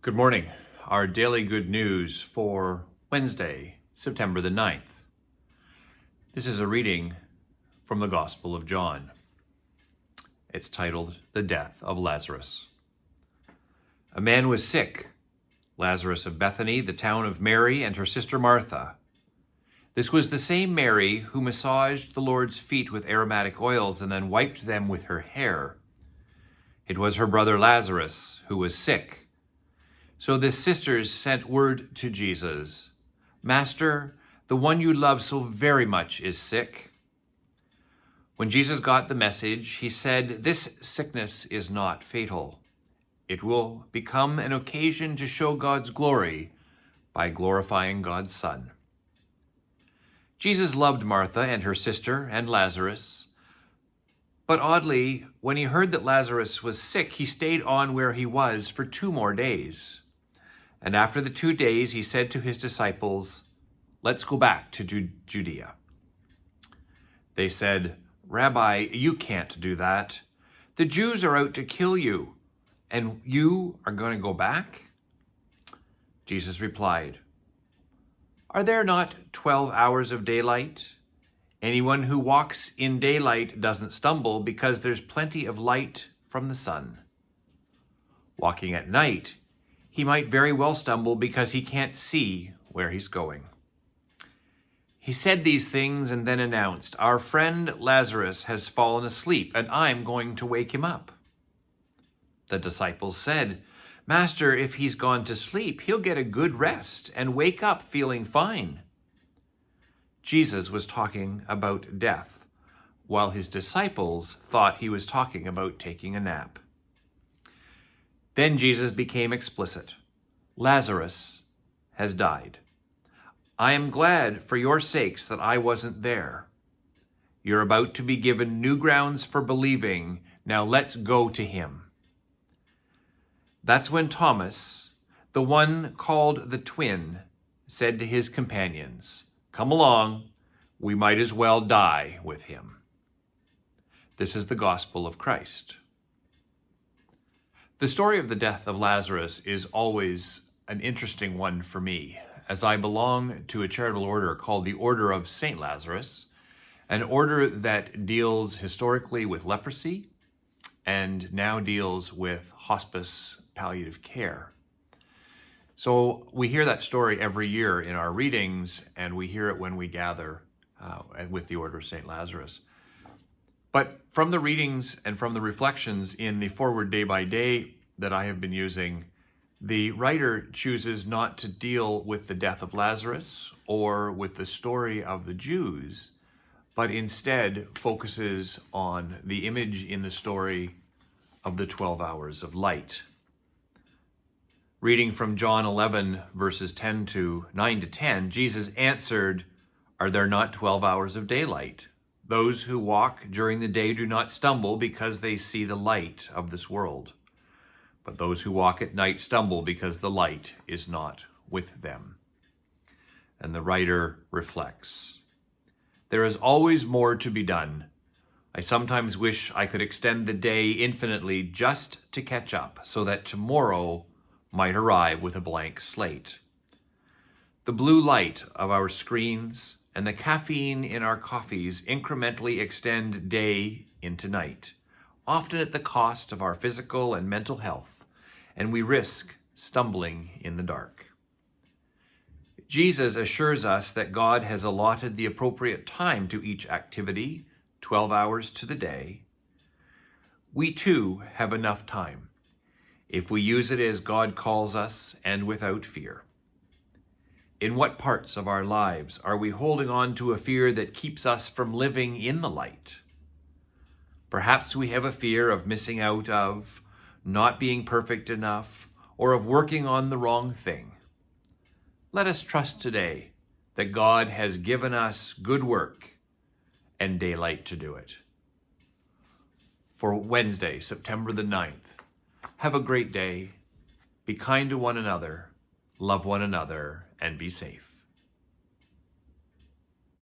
Good morning. Our daily good news for Wednesday, September the 9th. This is a reading from the Gospel of John. It's titled, The Death of Lazarus. A man was sick, Lazarus of Bethany, the town of Mary and her sister Martha. This was the same Mary who massaged the Lord's feet with aromatic oils and then wiped them with her hair. It was her brother Lazarus who was sick. So the sisters sent word to Jesus, "Master, the one you love so very much is sick." When Jesus got the message, he said, "This sickness is not fatal. It will become an occasion to show God's glory by glorifying God's Son." Jesus loved Martha and her sister and Lazarus. But oddly, when he heard that Lazarus was sick, he stayed on where he was for 2 more days. And after the 2 days, he said to his disciples, "Let's go back to Judea." They said, "Rabbi, you can't do that. The Jews are out to kill you, and you are going to go back?" Jesus replied, "Are there not 12 hours of daylight? Anyone who walks in daylight doesn't stumble because there's plenty of light from the sun. Walking at night, he might very well stumble because he can't see where he's going." He said these things and then announced, "Our friend Lazarus has fallen asleep, and I'm going to wake him up." The disciples said, "Master, if he's gone to sleep, he'll get a good rest and wake up feeling fine." Jesus was talking about death, while his disciples thought he was talking about taking a nap. Then Jesus became explicit. "Lazarus has died. I am glad for your sakes that I wasn't there. You're about to be given new grounds for believing. Now let's go to him." That's when Thomas, the one called the twin, said to his companions, "Come along, we might as well die with him." This is the gospel of Christ. The story of the death of Lazarus is always an interesting one for me, as I belong to a charitable order called the Order of St. Lazarus, an order that deals historically with leprosy and now deals with hospice palliative care. So we hear that story every year in our readings, and we hear it when we gather with the Order of St. Lazarus. But from the readings and from the reflections in the Forward Day by Day that I have been using, the writer chooses not to deal with the death of Lazarus or with the story of the Jews, but instead focuses on the image in the story of the 12 hours of light. Reading from John 11, verses 9 to 10, Jesus answered, "Are there not 12 hours of daylight? Those who walk during the day do not stumble because they see the light of this world. But those who walk at night stumble because the light is not with them." And the writer reflects, "There is always more to be done. I sometimes wish I could extend the day infinitely just to catch up, so that tomorrow might arrive with a blank slate. The blue light of our screens and the caffeine in our coffees incrementally extend day into night, often at the cost of our physical and mental health, and we risk stumbling in the dark. Jesus assures us that God has allotted the appropriate time to each activity, 12 hours to the day. We too have enough time, if we use it as God calls us and without fear. In what parts of our lives are we holding on to a fear that keeps us from living in the light? Perhaps we have a fear of missing out, of not being perfect enough, or of working on the wrong thing. Let us trust today that God has given us good work and daylight to do it. For Wednesday, September the 9th, have a great day. Be kind to one another, love one another, and be safe.